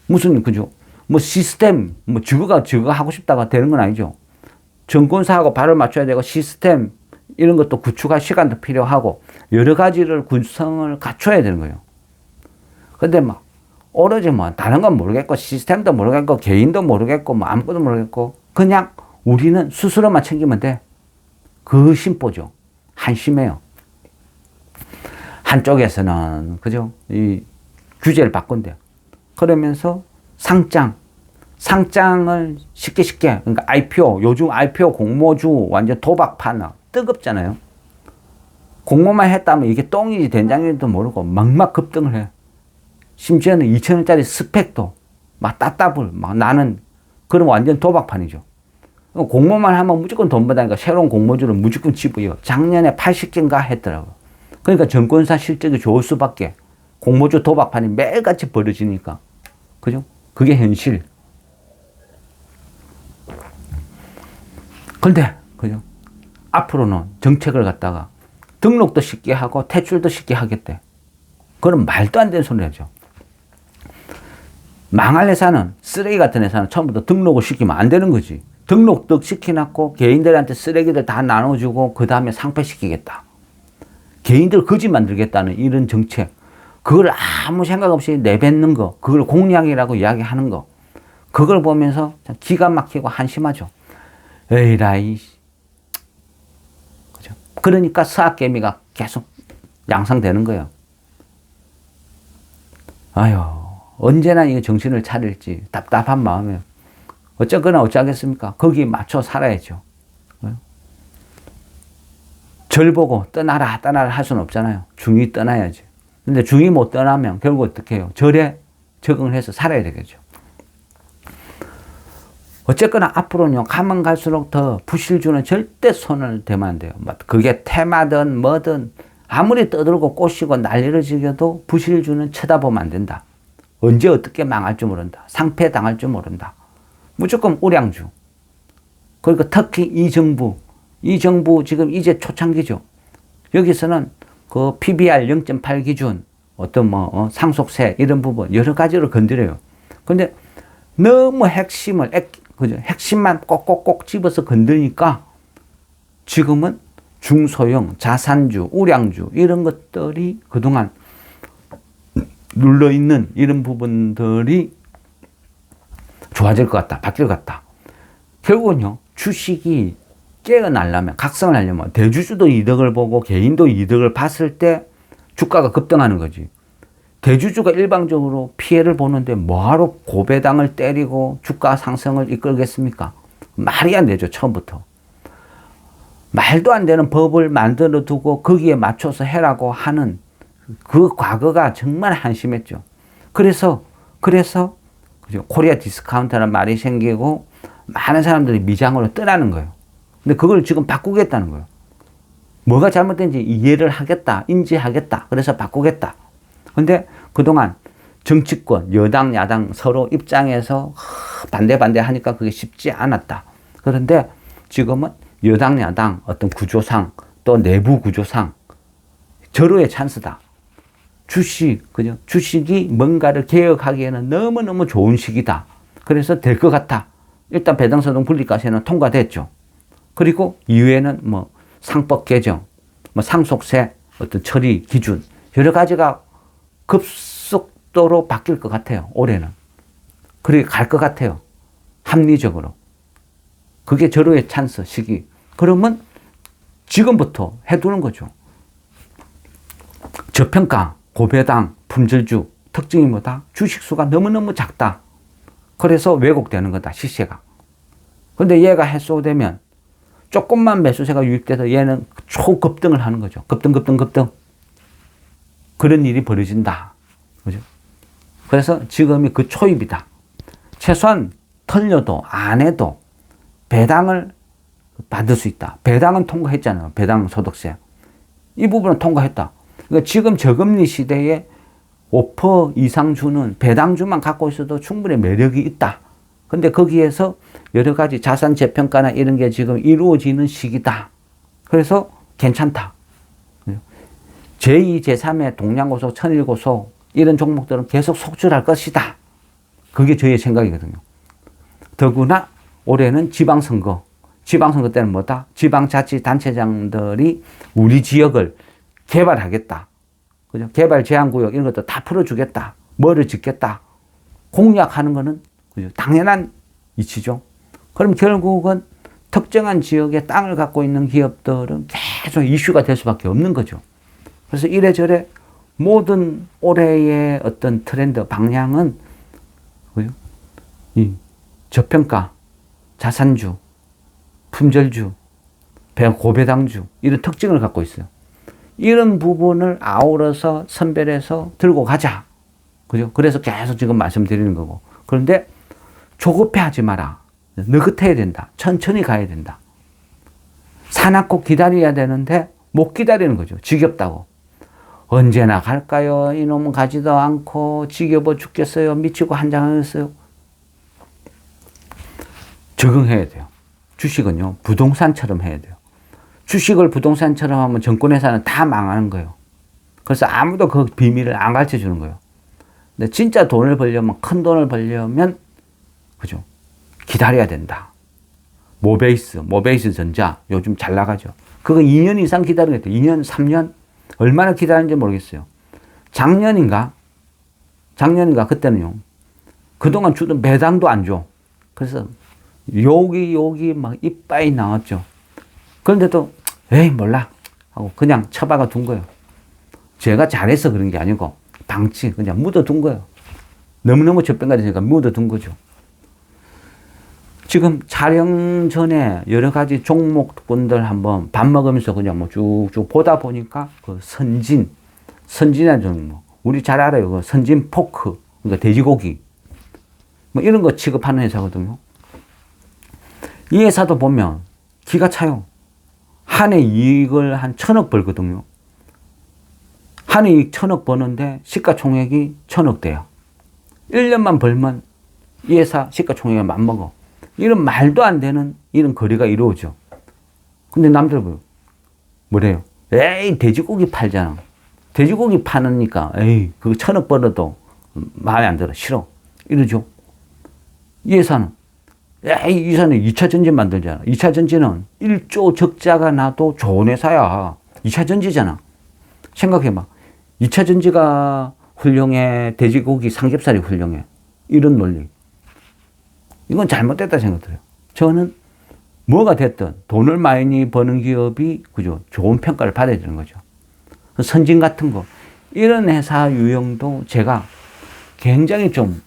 [SPEAKER 1] 무슨, 그죠? 뭐 시스템, 뭐 저거 하고 싶다가 되는 건 아니죠. 정권사하고 발을 맞춰야 되고 시스템 이런 것도 구축할 시간도 필요하고 여러 가지를 구성을 갖춰야 되는 거예요. 근데 막 오로지 뭐 다른 건 모르겠고 시스템도 모르겠고 개인도 모르겠고 뭐 아무것도 모르겠고 그냥 우리는 스스로만 챙기면 돼. 그 심보죠. 한심해요. 한쪽에서는 그죠? 이 규제를 바꾼대요. 그러면서 상장을 쉽게 그러니까 IPO 요즘 IPO 공모주 완전 도박판아 뜨겁잖아요. 공모만 했다면 이게 똥인지 된장인지도 모르고 막 급등을 해. 심지어는 2,000원짜리 스펙도 막 따따블 막 나는 그런 완전 도박판이죠. 공모만 하면 무조건 돈 받으니까 새로운 공모주를 무조건 집어요. 작년에 80개인가 했더라고요. 그러니까 정권사 실적이 좋을 수밖에. 공모주 도박판이 매일같이 벌어지니까. 그죠? 그게 현실. 근데, 그죠? 앞으로는 정책을 갖다가 등록도 쉽게 하고 퇴출도 쉽게 하겠대. 그럼 말도 안 되는 소리 하죠. 망할 회사는, 쓰레기 같은 회사는 처음부터 등록을 시키면 안 되는 거지. 등록도 시켜놨고 개인들한테 쓰레기들 다 나눠주고 그 다음에 상폐시키겠다. 개인들 거지 만들겠다는 이런 정책. 그걸 아무 생각 없이 내뱉는 거. 그걸 공약이라고 이야기하는 거. 그걸 보면서 기가 막히고 한심하죠. 에이라이. 그죠? 그러니까 서학개미가 계속 양상되는 거예요. 아유, 언제나 이 정신을 차릴지 답답한 마음에 어쨌거나 어쩌겠습니까? 거기에 맞춰 살아야죠. 절 보고 떠나라 할 수는 없잖아요. 중이 떠나야지. 근데 중이 못 떠나면 결국 어떻게 해요? 절에 적응을 해서 살아야 되겠죠. 어쨌거나 앞으로는요, 가면 갈수록 더 부실주는 절대 손을 대면 안 돼요. 그게 테마든 뭐든 아무리 떠들고 꼬시고 난리를 지겨도 부실주는 쳐다보면 안 된다. 언제 어떻게 망할 줄 모른다. 상패 당할 줄 모른다. 무조건 우량주. 그리고 특히 이 정부 지금 이제 초창기죠. 여기서는 그 PBR 0.8 기준, 어떤 상속세 이런 부분 여러 가지로 건드려요. 근데 너무 핵심만 꼭꼭꼭 집어서 건드니까 지금은 중소형, 자산주, 우량주 이런 것들이 그동안 눌러있는 이런 부분들이 좋아질 것 같다. 바뀔 것 같다. 결국은요, 주식이 깨어나려면, 각성을 하려면 대주주도 이득을 보고 개인도 이득을 봤을 때 주가가 급등하는 거지. 대주주가 일방적으로 피해를 보는데 뭐하러 고배당을 때리고 주가 상승을 이끌겠습니까? 말이 안 되죠, 처음부터. 말도 안 되는 법을 만들어 두고 거기에 맞춰서 해라고 하는 그 과거가 정말 한심했죠. 그래서 그죠? 코리아 디스카운트라는 말이 생기고 많은 사람들이 미장으로 떠나는 거예요. 근데 그걸 지금 바꾸겠다는 거예요. 뭐가 잘못된지 이해를 하겠다, 인지하겠다. 그래서 바꾸겠다. 근데 그동안 정치권, 여당, 야당 서로 입장에서 반대 하니까 그게 쉽지 않았다. 그런데 지금은 여당, 야당 어떤 구조상 또 내부 구조상 절호의 찬스다. 그죠? 주식이 뭔가를 개혁하기에는 너무너무 좋은 시기다. 그래서 될 것 같아. 일단 배당소득 분리과세는 통과됐죠. 그리고 이후에는 상법 개정, 상속세 어떤 처리 기준 여러 가지가 급속도로 바뀔 것 같아요. 올해는. 그렇게 갈 것 같아요. 합리적으로. 그게 절호의 찬스 시기. 그러면 지금부터 해두는 거죠. 저평가, 고배당, 품절주 특징이 뭐다? 주식수가 너무너무 작다. 그래서 왜곡되는 거다, 시세가. 근데 얘가 해소되면 조금만 매수세가 유입돼서 얘는 초급등을 하는 거죠. 급등. 그런 일이 벌어진다. 그죠? 그래서 지금이 그 초입이다. 최소한 털려도 안 해도 배당을 받을 수 있다. 배당은 통과했잖아요. 배당 소득세. 이 부분은 통과했다. 그러니까 지금 저금리 시대에 5% 이상 주는 배당주만 갖고 있어도 충분히 매력이 있다. 근데 거기에서 여러 가지 자산 재평가나 이런 게 지금 이루어지는 시기다. 그래서 괜찮다. 제2, 제3의 동양고속, 천일고속 이런 종목들은 계속 속출할 것이다. 그게 저의 생각이거든요. 더구나 올해는 지방선거 때는 뭐다? 지방자치단체장들이 우리 지역을 개발하겠다. 그죠? 개발 제한구역 이런 것도 다 풀어주겠다. 뭐를 짓겠다. 공약하는 거는 그죠? 당연한 이치죠. 그럼 결국은 특정한 지역에 땅을 갖고 있는 기업들은 계속 이슈가 될 수밖에 없는 거죠. 그래서 이래저래 모든 올해의 어떤 트렌드 방향은 그죠? 이 저평가, 자산주, 품절주, 고배당주 이런 특징을 갖고 있어요. 이런 부분을 아우러서 선별해서 들고 가자. 그죠? 그래서 계속 지금 말씀드리는 거고. 그런데 조급해 하지 마라. 느긋해야 된다. 천천히 가야 된다. 사납고 기다려야 되는데 못 기다리는 거죠. 지겹다고. 언제나 갈까요? 이놈은 가지도 않고 지겨워 죽겠어요. 미치고 한장하겠어요. 적응해야 돼요. 주식은요, 부동산처럼 해야 돼요. 주식을 부동산처럼 하면 정권회사는 다 망하는 거예요. 그래서 아무도 그 비밀을 안 가르쳐 주는 거예요. 근데 진짜 돈을 벌려면, 큰 돈을 벌려면, 그죠? 기다려야 된다. 모베이스 전자, 요즘 잘 나가죠. 그거 2년 이상 기다리겠다. 2년, 3년? 얼마나 기다리는지 모르겠어요. 작년인가 그때는요. 그동안 주던 배당도 안 줘. 그래서 여기 막 이빠이 나왔죠. 그런데도 에이 몰라 하고 그냥 처박아 둔 거예요. 제가 잘해서 그런 게 아니고 방치 그냥 묻어 둔 거예요. 너무너무 저변가 되니까 묻어둔 거죠. 지금 촬영 전에 여러 가지 종목군들 한번 밥 먹으면서 그냥 뭐 쭉쭉 보다 보니까 그 선진한 종목. 우리 잘 알아요. 그 선진 포크. 그러니까 돼지고기. 뭐 이런 거 취급하는 회사거든요. 이 회사도 보면 기가 차요. 한 해 이익을 한 1,000억 벌거든요. 한 해 이익 1,000억 버는데 시가총액이 1,000억대야. 1년만 벌면 이 회사 시가총액을 맘먹어. 이런 말도 안 되는 이런 거래가 이루어져. 근데 남들 뭐래요? 에이, 돼지고기 팔잖아. 돼지고기 파니까, 에이, 그거 1,000억 벌어도 마음에 안 들어. 싫어. 이러죠. 이 회사는, 에이, 이 회사는 2차 전지 만들잖아. 2차 전지는 1조 적자가 나도 좋은 회사야. 2차 전지잖아. 생각해봐. 2차 전지가 훌륭해. 돼지고기, 삼겹살이 훌륭해. 이런 논리. 이건 잘못됐다 생각해요. 저는 뭐가 됐든 돈을 많이 버는 기업이 그죠, 좋은 평가를 받아야 되는 거죠. 선진 같은 거 이런 회사 유형도 제가 굉장히 좀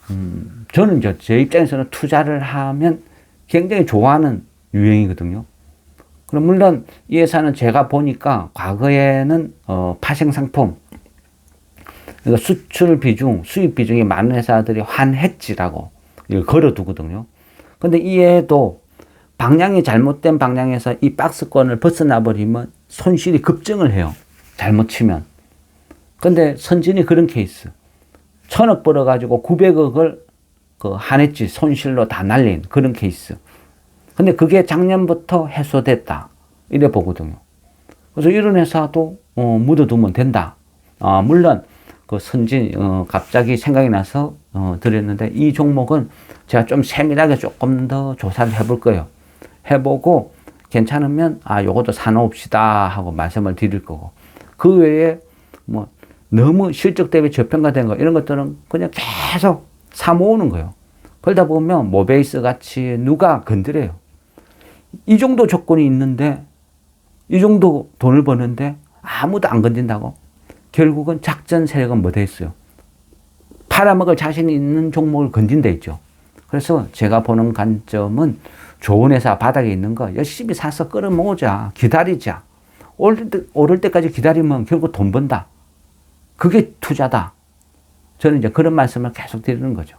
[SPEAKER 1] 저는 제 입장에서는 투자를 하면 굉장히 좋아하는 유형이거든요. 그럼 물론 이 회사는 제가 보니까 과거에는 파생 상품, 그러니까 수출 비중, 수입 비중이 많은 회사들이 환해지라고 이걸 걸어두거든요. 근데 이에도 방향이 잘못된 방향에서 이 박스권을 벗어나 버리면 손실이 급증을 해요. 잘못 치면. 근데 선진이 그런 케이스. 1,000억 벌어가지고 900억을 그 한해지 손실로 다 날린 그런 케이스. 근데 그게 작년부터 해소됐다. 이래 보거든요. 그래서 이런 회사도 묻어두면 된다. 물론 그 선진 갑자기 생각이 나서 드렸는데 이 종목은 제가 좀 세밀하게 조금 더 조사를 해볼 거예요. 해보고 괜찮으면 요것도 사놓읍시다 하고 말씀을 드릴 거고, 그 외에 뭐 너무 실적 대비 저평가된 거 이런 것들은 그냥 계속 사 모으는 거예요. 그러다 보면 모베이스 같이 누가 건드려요. 이 정도 조건이 있는데 이 정도 돈을 버는데 아무도 안 건든다고? 결국은 작전 세력은 뭐 돼 있어요? 팔아먹을 자신이 있는 종목을 건진다 있죠. 그래서 제가 보는 관점은 좋은 회사 바닥에 있는 거 열심히 사서 끌어모으자. 기다리자. 오를 때까지 기다리면 결국 돈 번다. 그게 투자다. 저는 이제 그런 말씀을 계속 드리는 거죠.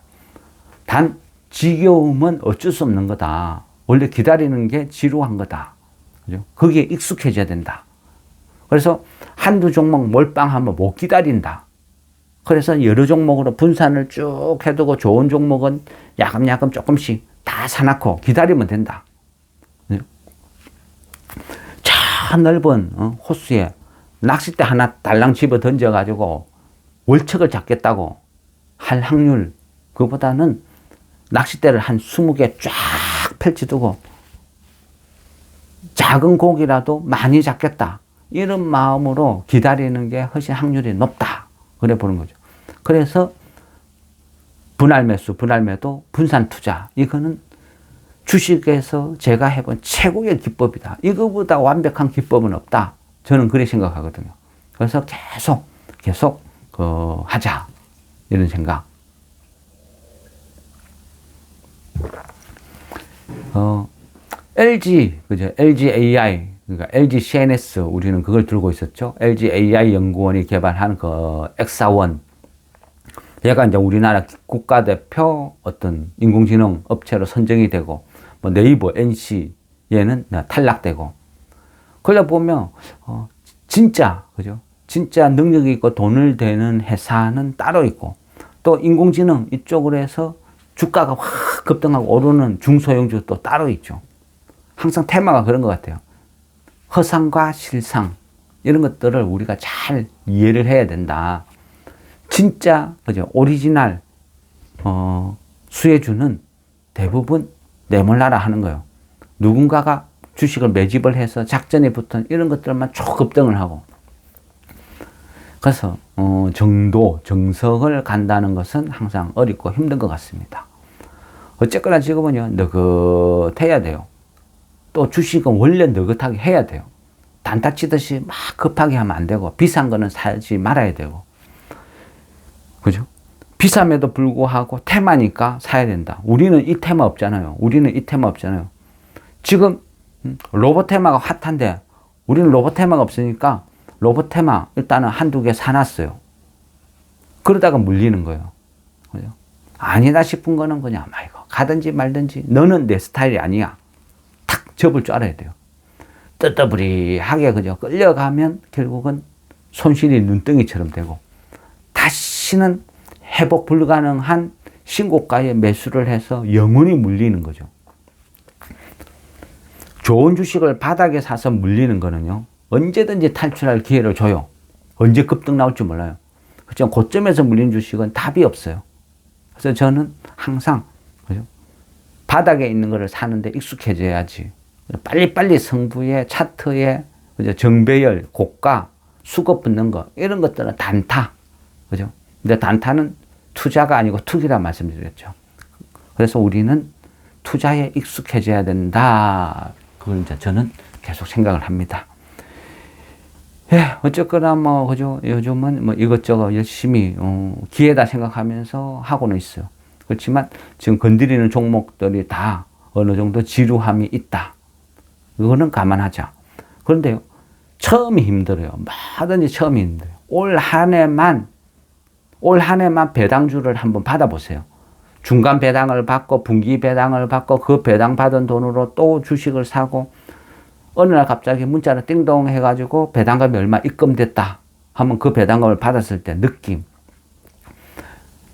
[SPEAKER 1] 단 지겨움은 어쩔 수 없는 거다. 원래 기다리는 게 지루한 거다. 그죠? 거기에 익숙해져야 된다. 그래서 한두 종목 몰빵하면 못 기다린다. 그래서 여러 종목으로 분산을 쭉 해두고 좋은 종목은 야금야금 조금씩 다 사놓고 기다리면 된다. 저 넓은 호수에 낚싯대 하나 달랑 집어 던져가지고 월척을 잡겠다고 할 확률, 그보다는 낚싯대를 한 20개 쫙 펼쳐두고 작은 고기라도 많이 잡겠다. 이런 마음으로 기다리는 게 훨씬 확률이 높다. 그래 보는 거죠. 그래서 분할 매수, 분할 매도, 분산 투자. 이거는 주식에서 제가 해본 최고의 기법이다. 이거보다 완벽한 기법은 없다. 저는 그렇게 생각하거든요. 그래서 계속 하자. 이런 생각. LG, 그죠? LG AI, 그러니까 LG CNS, 우리는 그걸 들고 있었죠. LG AI 연구원이 개발한 그 엑사원. 얘가 이제 우리나라 국가대표 어떤 인공지능 업체로 선정이 되고, 뭐 네이버, NC, 얘는 탈락되고. 그러다 보면, 진짜, 그죠? 진짜 능력이 있고 돈을 대는 회사는 따로 있고, 또 인공지능 이쪽으로 해서 주가가 확 급등하고 오르는 중소형주 또 따로 있죠. 항상 테마가 그런 것 같아요. 허상과 실상, 이런 것들을 우리가 잘 이해를 해야 된다. 진짜, 그죠? 오리지널, 수혜주는 대부분 내몰라라 하는 거예요. 누군가가 주식을 매집을 해서 작전에 붙은 이런 것들만 초급등을 하고. 그래서, 정석을 간다는 것은 항상 어렵고 힘든 것 같습니다. 어쨌거나 지금은요, 느긋해야 돼요. 또 주식은 원래 느긋하게 해야 돼요. 단타 치듯이 막 급하게 하면 안 되고, 비싼 거는 사지 말아야 되고. 그죠? 비쌈에도 불구하고 테마니까 사야 된다. 우리는 이 테마 없잖아요. 우리는 이 테마 없잖아요. 지금 로봇 테마가 핫한데 우리는 로봇 테마가 없으니까 로봇 테마 일단은 한두 개 사놨어요. 그러다가 물리는 거예요. 그죠? 아니다 싶은 거는 그냥 막 이거 가든지 말든지 너는 내 스타일이 아니야. 탁 접을 줄 알아야 돼요. 뜨떠부리하게 그죠? 끌려가면 결국은 손실이 눈덩이처럼 되고 다시는 회복 불가능한 신고가에 매수를 해서 영원히 물리는 거죠. 좋은 주식을 바닥에 사서 물리는 거는요, 언제든지 탈출할 기회를 줘요. 언제 급등 나올지 몰라요. 그렇죠? 고점에서 물린 주식은 답이 없어요. 그래서 저는 항상, 그죠? 바닥에 있는 거를 사는데 익숙해져야지. 빨리빨리 성부에, 차트에, 그죠? 정배열, 고가, 수급 붙는 거, 이런 것들은 단타. 그죠? 근데 단타는 투자가 아니고 투기라 말씀드렸죠. 그래서 우리는 투자에 익숙해져야 된다. 그걸 이제 저는 계속 생각을 합니다. 예, 어쨌거나 뭐, 그죠? 요즘은 뭐 이것저것 열심히, 기회다 생각하면서 하고는 있어요. 그렇지만 지금 건드리는 종목들이 다 어느 정도 지루함이 있다. 이거는 감안하자. 그런데요, 처음이 힘들어요. 뭐든지 처음이 힘들어요. 올 한 해만 배당주를 한번 받아보세요. 중간 배당을 받고 분기 배당을 받고 그 배당 받은 돈으로 또 주식을 사고 어느 날 갑자기 문자로 띵동 해가지고 배당금이 얼마 입금됐다 하면 그 배당금을 받았을 때 느낌,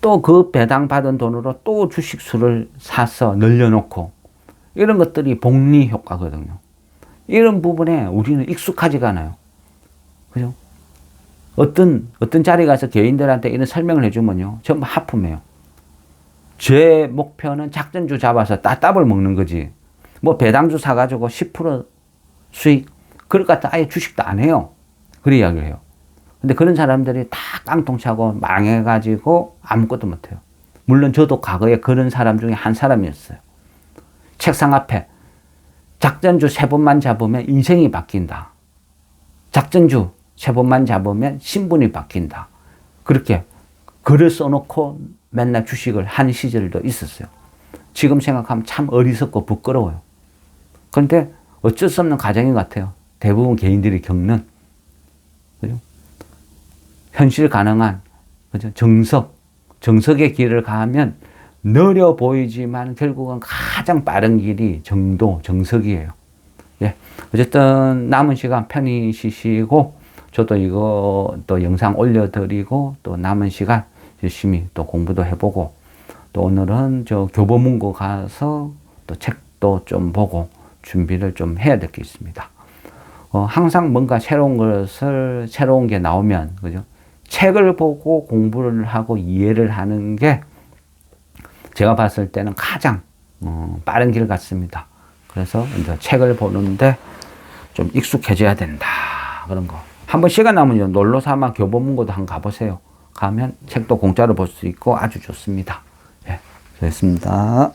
[SPEAKER 1] 또 그 배당 받은 돈으로 또 주식 수를 사서 늘려놓고 이런 것들이 복리 효과거든요. 이런 부분에 우리는 익숙하지가 않아요. 그죠? 어떤 자리 가서 개인들한테 이런 설명을 해주면요, 전부 하품해요. 제 목표는 작전주 잡아서 따따블 먹는 거지. 뭐 배당주 사가지고 10% 수익, 그럴 것 같아 아예 주식도 안 해요. 그런 이야기를 해요. 근데 그런 사람들이 다 깡통차고 망해가지고 아무것도 못해요. 물론 저도 과거에 그런 사람 중에 한 사람이었어요. 책상 앞에 작전주 3번만 잡으면 인생이 바뀐다. 작전주 3번만 잡으면 신분이 바뀐다. 그렇게 글을 써놓고 맨날 주식을 한 시절도 있었어요. 지금 생각하면 참 어리석고 부끄러워요. 그런데 어쩔 수 없는 과정인 것 같아요. 대부분 개인들이 겪는, 그죠? 현실 가능한, 그죠? 정석의 길을 가면 느려 보이지만 결국은 가장 빠른 길이 정석이에요. 예. 어쨌든 남은 시간 편히 쉬시고, 저도 이거 또 영상 올려드리고, 또 남은 시간 열심히 또 공부도 해보고, 또 오늘은 저 교보문고 가서 또 책도 좀 보고 준비를 좀 해야 될 게 있습니다. 항상 뭔가 새로운 게 나오면, 그죠? 책을 보고 공부를 하고 이해를 하는 게 제가 봤을 때는 가장 빠른 길 같습니다. 그래서 이제 책을 보는데 좀 익숙해져야 된다. 그런 거. 한번 시간 나면 놀러 삼아 교보문고도 한번 가보세요. 가면 책도 공짜로 볼 수 있고 아주 좋습니다. 예, 됐습니다.